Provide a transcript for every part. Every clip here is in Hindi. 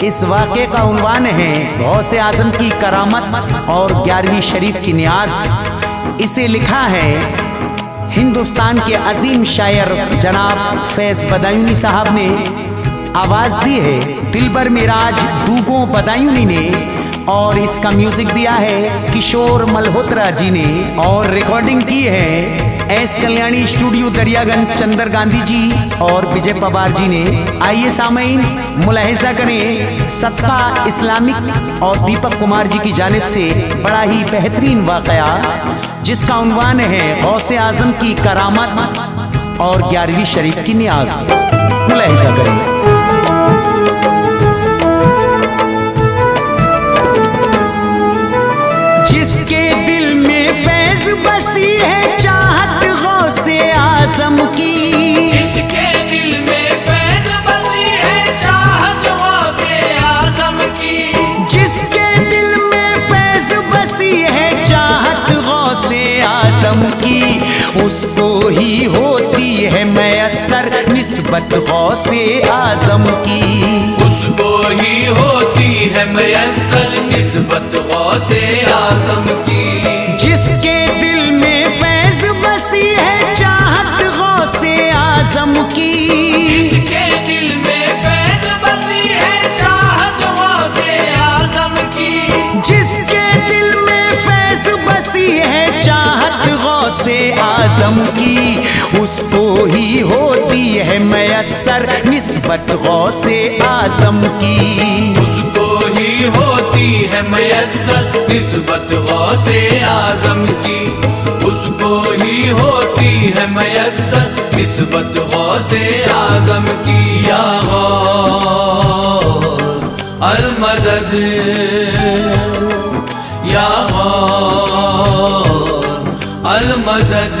इस वाक़े का उन्वान है गौसे आज़म की करामत और 11वीं शरीफ की नियाज। इसे लिखा है हिंदुस्तान के अजीम शायर जनाब फैज़ बदायूनी साहब ने, आवाज़ दी है दिलबर मिराज दूगों बदायूनी ने, और इसका म्यूजिक दिया है किशोर मल्होत्रा जी ने, और रिकॉर्डिंग की है एस कल्याणी स्टूडियो दरियागंज चंदर गांधी जी और विजय पवार जी ने। आइए सामईन मुलाहिजा करें सत्ता इस्लामिक और दीपक कुमार जी की जानिब से बड़ा ही बेहतरीन वाक़या जिसका उन्वान है गौसे आज़म की करामत और 11वीं शरीफ की नियाज। मुलाहिजा करें। जिसके दिल में फैज़ बसी है चाहत गौसे आज़म की, जिसके दिल में फैज़ बसी है चाहत गौसे आज़म की, जिसके दिल में फैज़ बसी है चाहत गौसे आज़म की, उसको ही होती है मैसर निस्बत गौसे आज़म की, उसको ही होती है मैसर निस्बत गौसे आज़म की। जिसके दिल में फैज़ बसी है चाहत गौसे आज़म की, जिसके दिल में फैज़ बसी है चाहत गौसे आज़म की, जिसके दिल में फैज़ बसी है चाहत गौसे आज़म की, उसको ही होती है मैसर निस्बत गौसे आज़म की, उसको ही होती है मैसर निस्बत गौसे आज़म की, उसको ही होती है मैसर निस्बत गौसे आज़म की। या गौस अल मदद, या गौस अल मदद।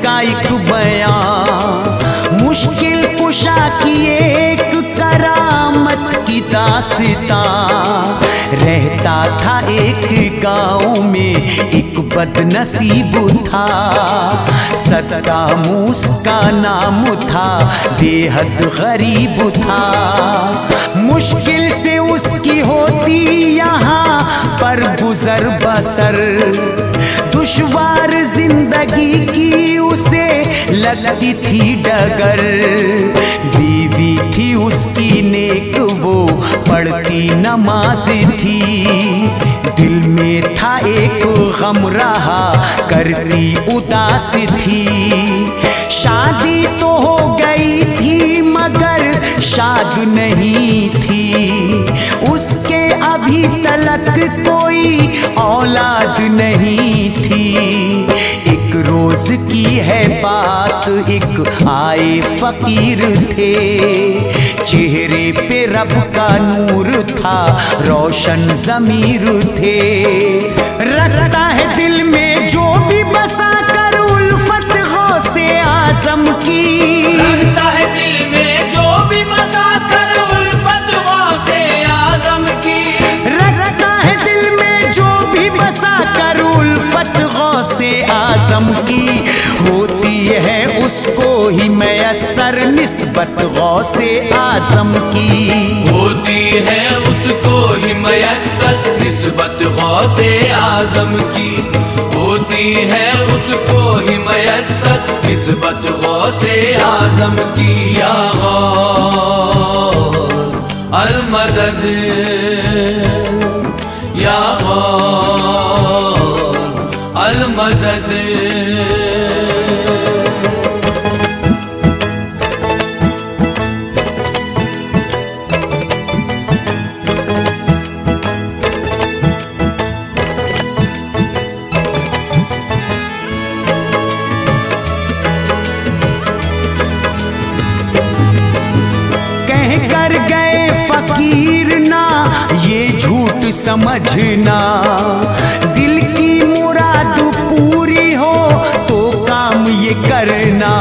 का एक बयां मुश्किल कुशा की एक करामत की दास्तां। रहता था एक गांव में एक बदनसीब था, सद्दामूस का नाम था, बेहद गरीब था। मुश्किल से उसकी होती यहाँ पर गुजर बसर, दुश्वार जिंदगी की उसे लगती थी डगर। बीवी थी उसकी नेक, वो पढ़ती नमाज थी, दिल में था एक गम रहा, करती उदास थी। शादी तो हो गई थी मगर शाद नहीं थी, उसके अभी तलक कोई औलाद नहीं थी। एक रोज की है बात, एक आए फकीर थे, चेहरे पे रब का नूर था, रोशन ज़मीर थे। रखता है दिल में जो भी बसा कर उल्फत गौसे आज़म की, रखता है दिल में जो भी बसा कर उल्फत गौसे आज़म की, रखता है दिल में जो भी बसा कर उल्फत गौसे आज़म की, होती है उसको ही मैसर निस्बत गौसे आज़म की, होती है उसको ही मैसर निस्बत गौसे आज़म की, होती है उसको ही मैसर निस्बत गौसे आज़म की। या गौस अल मदद, या गौस अल मदद। कह कर गए फकीर ना ये झूठ समझना। दिल की मुराद पूरी हो तो काम ये करना।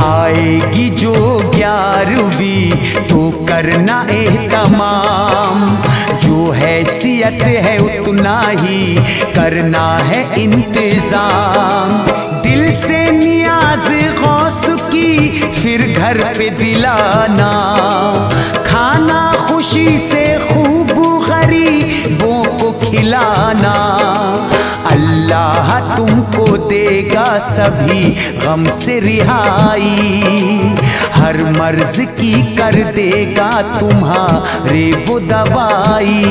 आएगी जो 11वीं तो करना एहतमाम। जो हैसियत है उतना ही करना है इंतजाम। दिल से नियाज गौस की फिर घर पे दिलाना। खाना खुशी से खूब गरीबों को खिलाना। अल्लाह तुमको देगा सभी गम से रिहाई। हर मर्ज की कर देगा तुम्हारे वो दवाई।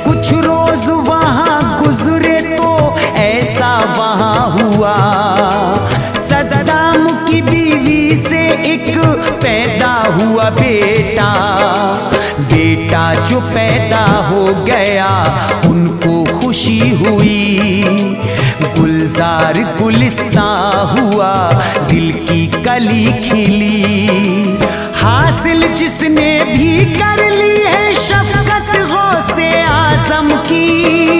कुछ रोज वहाँ गुजरे तो ऐसा वहाँ हुआ। सद्दाम की बीवी से एक पैदा हुआ बेटा। बेटा जो पैदा हो गया उनको खुशी हुई। गुलजार गुलिस्तां हुआ, दिल की कली खिली। हासिल जिसने भी कर ली है शफ़क़त गौसे आज़म की।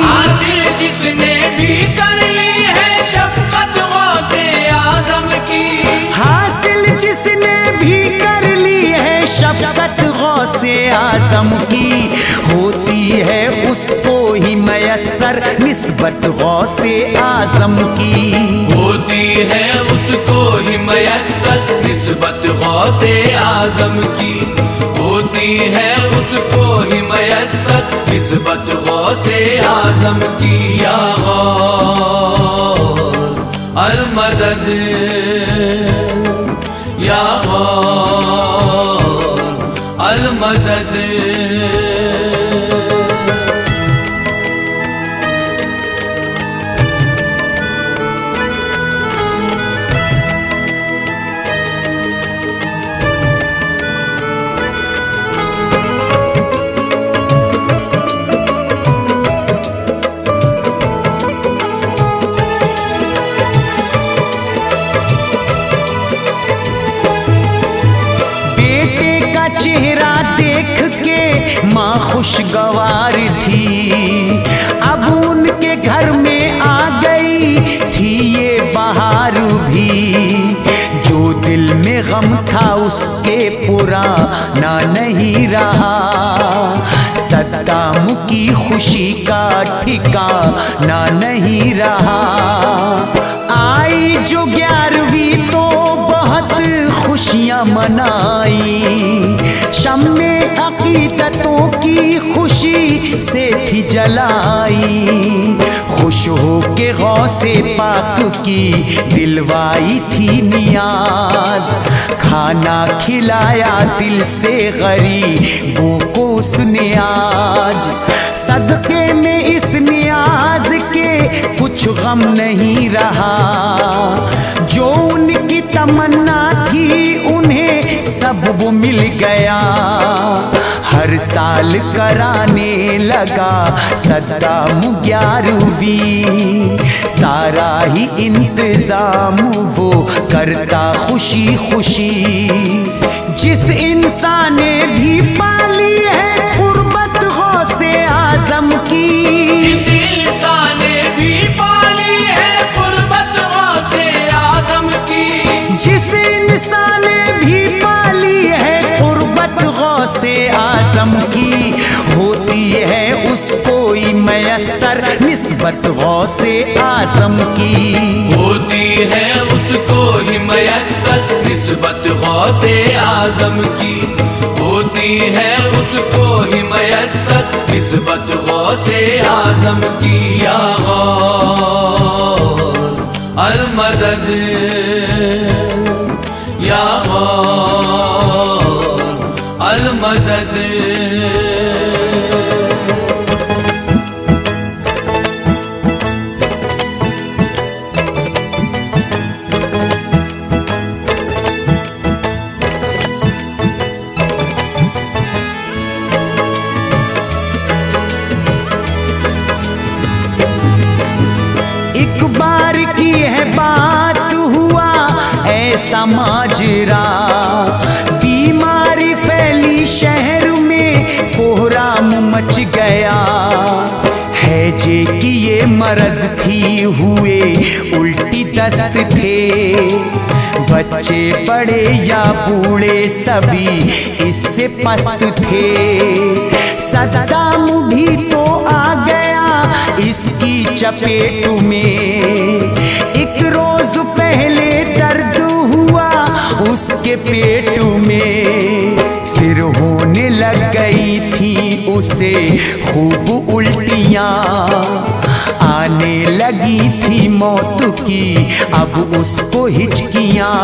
हासिल जिसने भी कर ली है शफ़क़त गौसे आज़म की। हासिल जिसने भी कर ली है शफ़क़त गौसे आज़म की। होती है उसको ही मयस्सर निस्बत गौसे आज़म की। होती है उसको ही मयस्सर निस्बत गौसे आज़म की। होती है उसको ही मयस्सर निस्बत गौसे आज़म की। या गौस अल मदद, या गौस अल मदद। चेहरा देख के माँ खुशगवार थी। अब उनके घर में आ गई थी ये बहार भी। जो दिल में गम था उसके पुराना नहीं रहा। सद्दाम की खुशी का ठिकाना नहीं रहा। आई जो 11वीं तो बहुत खुशियाँ मनाई। शम्मे अकीदतों की खुशी से थी जलाई। खुश हो के गौसे पाक की दिलवाई थी नियाज। खाना खिलाया दिल से गरीबों को उसने आज। सदके में इस नियाज के कुछ गम नहीं रहा। जो उनकी तमन्ना थी उन्हें सब वो मिल गया। हर साल कराने लगा सद्दाम 11वीं। सारा ही इंतजाम वो करता खुशी खुशी। जिस इंसान ने भी पाली है कुर्बत गौसे आज़म की। जिस इंसान ने भी पाली है कुर्बत गौसे आज़म की। जिस इंसान ने भी पाली है कुर्बत गौसे आज़म की। होती है उसको ही मयस्सर निस्बत गौसे आज़म की। होती है उसको ही मयस्सर निस्बत गौसे आज़म की। होती है उसको ही मयस्सर निस्बत गौसे आज़म की। या गौस अल मदद, या गौस अल मदद। एक बार की है बात हुआ ऐसा माजरा। बीमारी फैली दिल्ली शहर में कोहराम मच गया है जे कि ये मरज थी हुए उल्टी दस्त थे। बच्चे बड़े या बूढ़े सभी इससे पस्त थे। सद्दाम भी तो आ गया इसकी चपेट में। एक रोज पहले दर्द हुआ उसके पेट में, फिर होने लग गई थी उसे खूब उल्टियाँ। आने लगी थी मौत की अब उसको हिचकियाँ।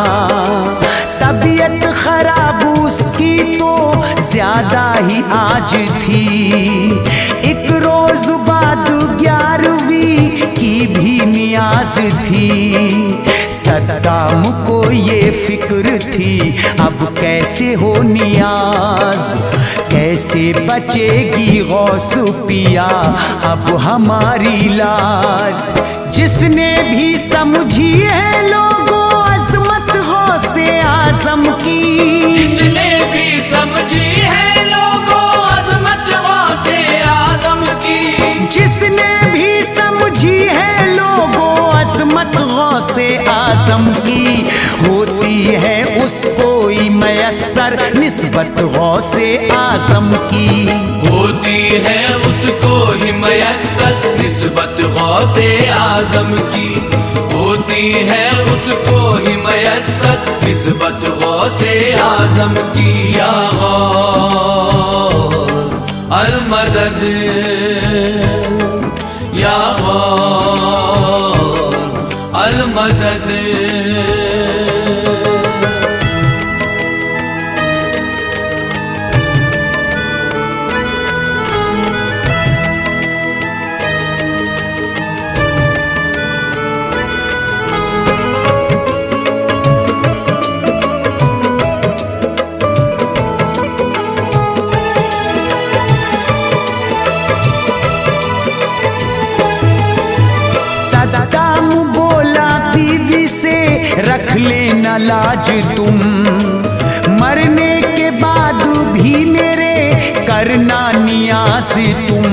तबीयत खराब उसकी तो ज्यादा ही आज थी। एक रोज बाद 11वीं की भी नियाज थी। सद्दाम को ये फिक्र थी अब कैसे हो नियाज, कैसे बचेगी गौस पिया अब हमारी लाज। जिसने भी समझी है लोगों अजमत गौसे आजम की, जिसने भी समझी है लोगों अजमत गौसे आजम की, जिसने भी समझी है लोगों अजमत गौसे आजम की, होती है उसको ही मयस्सर निस्बत गौसे आजम की। होती है उसको ही मयस्सर निस्बत गौसे आजम की। होती है उसको ही मयस्सर निस्बत गौसे आजम की। या गौस अल मदद, या गौस अल मदद। सद्दाम बोला बीवी से रख लेना लाज तुम, मरने के बाद भी मेरे करना नियाज तुम।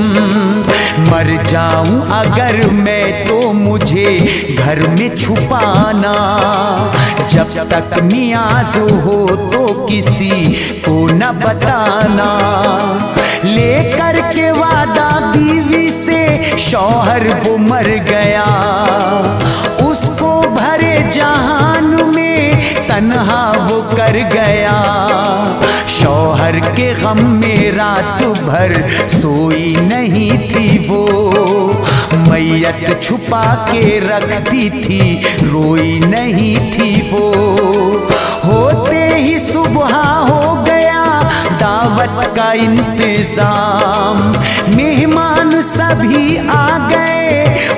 मर जाऊं अगर मैं तो मुझे घर में छुपाना, जब तक नियाज हो तो किसी को न बताना। लेकर के वादा बीवी से शौहर वो मर गया, उसको भरे जहान में तन्हा वो कर गया। शौहर के गम में रात भर सोई नहीं थी वो, मैयत छुपा के रखती थी रोई नहीं थी वो। होते ही सुबह हो गया दावत का इंतजाम, मेहमान सभी आ गए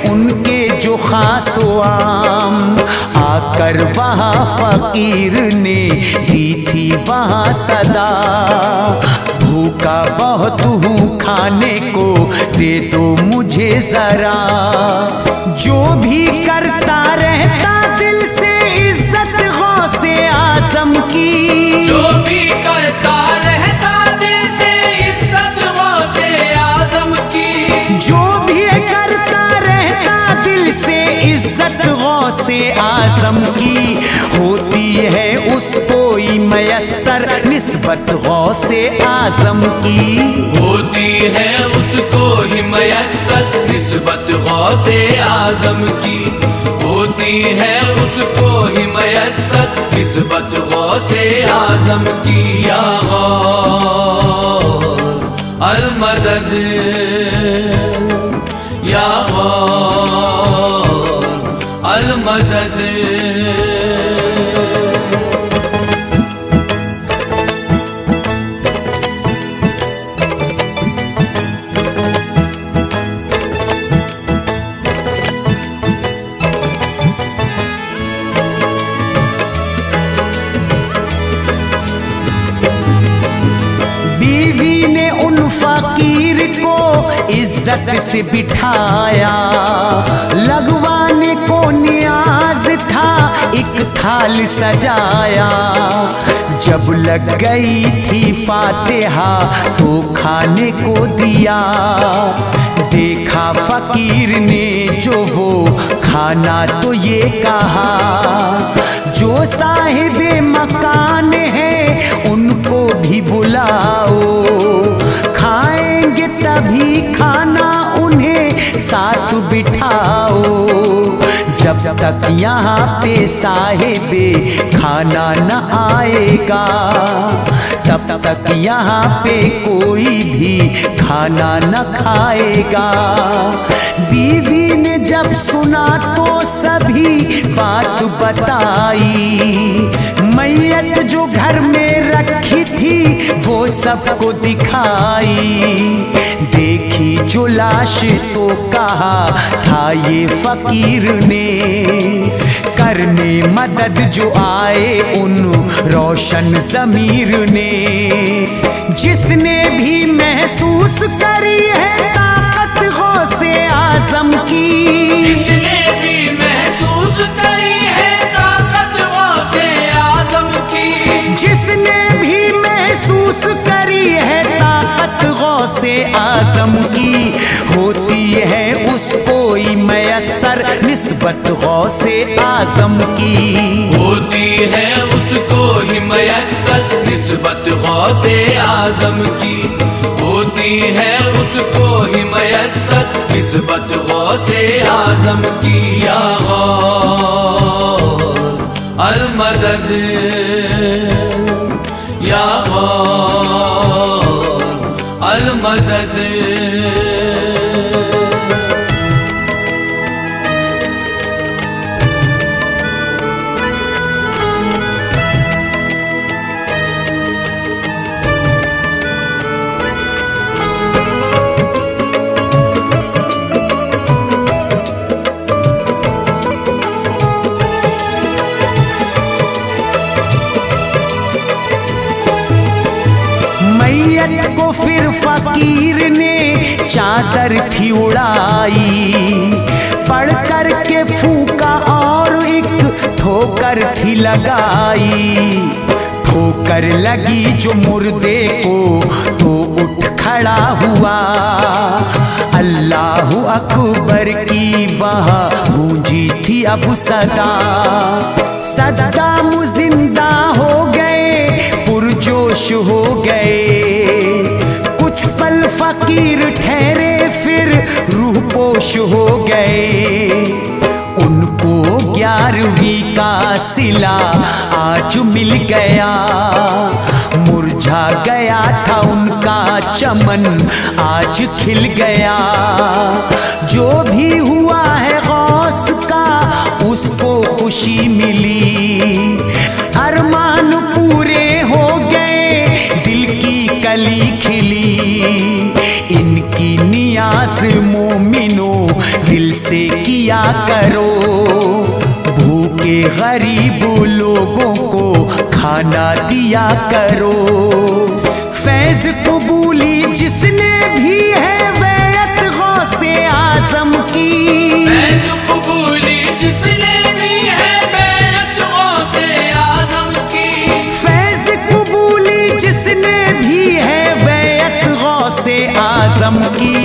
उनके जो खास आम। आकर वहाँ फकीर ने दी थी वहाँ सदा, भूखा बहुत हूँ खाने को दे दो मुझे जरा। जो भी करता रहता दिल से इज्जत गौसे आजम की, जो भी करता रहता दिल से इज्जत गौसे आजम की, जो भी करता रहता दिल से इज्जत गौसे आजम की। होती है उसको ही मयस्सर निस्बत गौसे आजम की। होती है उसको ही मयस्सर निस्बत गौसे आजम की। होती है उसको ही मयस्सर निस्बत गौसे आजम की। या गौस अल मदद, या गौस अल मदद। बीवी ने उन फकीर को इज्जत से बिठाया, लगवाने को नियाज था एक था थाल सजाया। जब लग गई थी फातिहा तो खाने को दिया। देखा फकीर ने जो वो खाना तो ये कहा, जो साहिबे मकान है उनको भी बुलाओ, खाएंगे तभी खाना उन्हें साथ बिठाओ। जब तक यहाँ पे साहिबे खाना न आएगा, तब तक यहाँ पे कोई भी खाना न खाएगा। बीवी ने जब सुना तो सभी बात बताई, मैयत जो घर में रखी थी वो सबको दिखाई। देखी जो लाश तो कहा था ये फकीर ने, करने मदद जो आए उन रोशन ज़मीर ने। जिसने भी महसूस करी है ताकत गौसे आज़म की, जिसने भी महसूस करी है ताकत गौसे आज़म की, जिसने भी महसूस करी है ताकत गौसे आज़म की, होती है उसको ही मयस्सर निस्बत गौसे आज़म की। होती है उसको ही मयस्सर निस्बत गौसे आज़म की। होती है उसको ही मयस्सर निस्बत गौसे आज़म की। या गौस अल मदद, या गौस अल मदद। मैयत को फिर फकीर ने चादर थी उड़ाई, पढ़ कर के फूका और एक ठोकर थी लगाई। ठोकर लगी जो मुर्दे को तो उठ खड़ा हुआ, अल्लाहु अकबर की वहाँ गूंजी थी अब सदा। सद्दाम जिंदा हो गए, पुरजोश हो गए, कुछ पल फकीर ठहरे फिर रूह पोश हो गए। उनको 11वीं का सिला आज मिल गया, मुरझा गया था उनका चमन आज खिल गया। जो भी हुआ है गौस का उसको खुशी मिली, अरमान पूरे हो गए, दिल की कली खिली। इनकी नियाज मोमिनो दिल से किया करो, भूखे गरीब लोगों को खाना दिया करो। फैज कबूली जिसने भी है बैत गौसे आज़म की, फैज कबूली जिसने भी है बैत गौसे आज़म की। फैज कबूली जिसने भी है बैत गौसे आज़म की,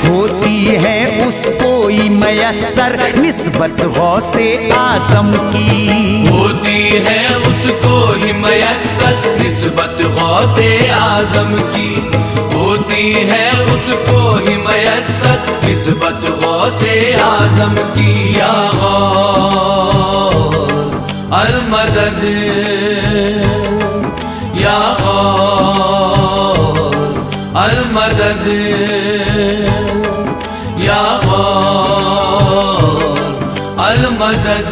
होती है उसको ही मयस्सर निस्बत गौसे आज़म की। होती है उसको ही मयस्सर निस्बत गौसे आज़म की। होती है उसको ही मयस्सर निस्बत गौसे आज़म की। या गौस अल मदद, या गौस अल मदद, या गौस अल मदद।